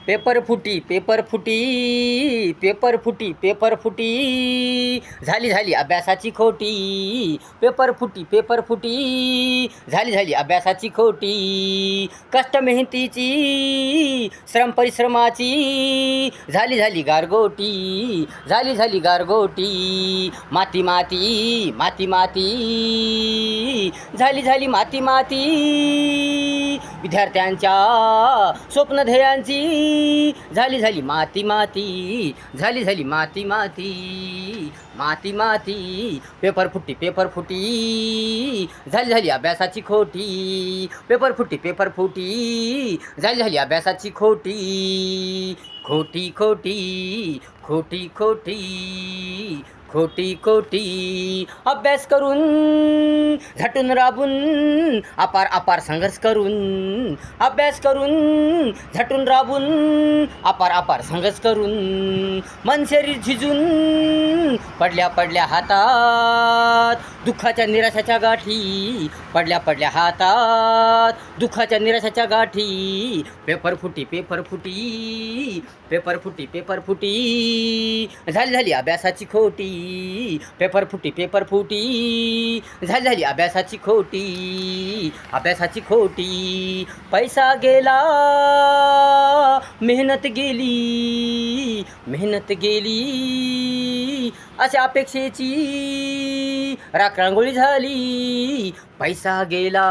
paper फुटी paper फुटी paper फुटी पेपर फुटी झाली झाली अभ्यासाची खोटी पेपर फुटी झाली झाली अभ्यासाची खोटी कष्ट मेहनतीची श्रम परिश्रमाची झाली झाली गारगोटी झाली झाली गारगोटी माती माती माती माती झाली झाली माती माती विद्यार्थ्यांच्या स्वप्न ध्येयांची झाली झाली माती माती झाली झाली माती माती माती माती पेपर फुटी झाली झाली अभ्यासाची खोटी पेपर फुटी झाली झाली अभ्यासाची खोटी खोटी खोटी खोटी खोटी खोटी खोटी अभ्यास करून झटून राबून अपार अपार संघर्ष करून अभ्यास करून झटून राबून अपार अपार संघर्ष करून मन शरीर झिजून पडल्या पडल्या हातात दुःखाच्या निराशाच्या गाठी पडल्या पडल्या हातात दुःखाच्या निराशाच्या गाठी पेपर फुटी झाली झाली अभ्यासाची खोटी पेपर फुटी झाली झाली अभ्यासाची खोटी पैसा गेला मेहनत गेली अशा अपेक्षेची राखरांगोळी झाली पैसा गेला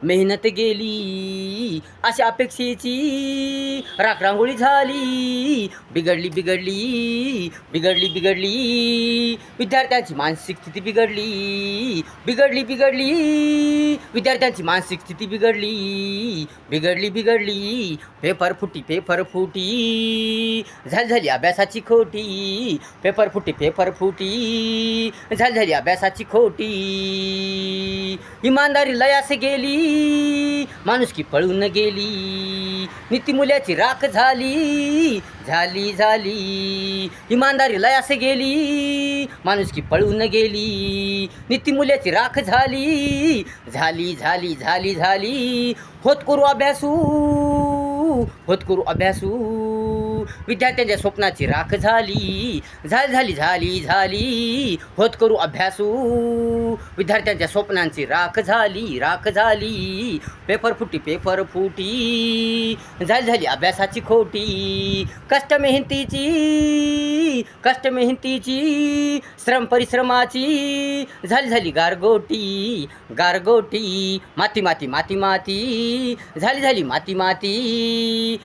मेहनत गेली अशा अपेक्षेची राखरांगोळी झाली बिघडली बिघडली बिघडली बिघडली विद्यार्थ्यांची मानसिक स्थिती बिघडली बिघडली बिघडली विद्यार्थ्यांची मानसिक स्थिती बिघडली बिघडली बिघडली पेपर फुटी झाली झाली अभ्यासाची खोटी पेपर फुटी झाली झाली अभ्यासाची खोटी इमानदारी लयास गेली माणुसकी पळून गेली नीतिमूल्याची राख झाली झाली झाली इमानदारी लयास गेली माणुसकी पळून गेली नीतिमूल्याची राख झाली झाली झाली झाली झाली होत करू अभ्यासू विद्यार्थ्यांच्या स्वप्नाची राख झाली झाली झाली झाली होत करू अभ्यासू विद्यार्थ्यांच्या स्वप्नांची राख झाली पेपर फुटी झाली झाली अभ्यासाची खोटी कष्ट मेहनतीची श्रम परिश्रमाची झाली झाली गारगोटी माती माती माती माती झाली झाली माती माती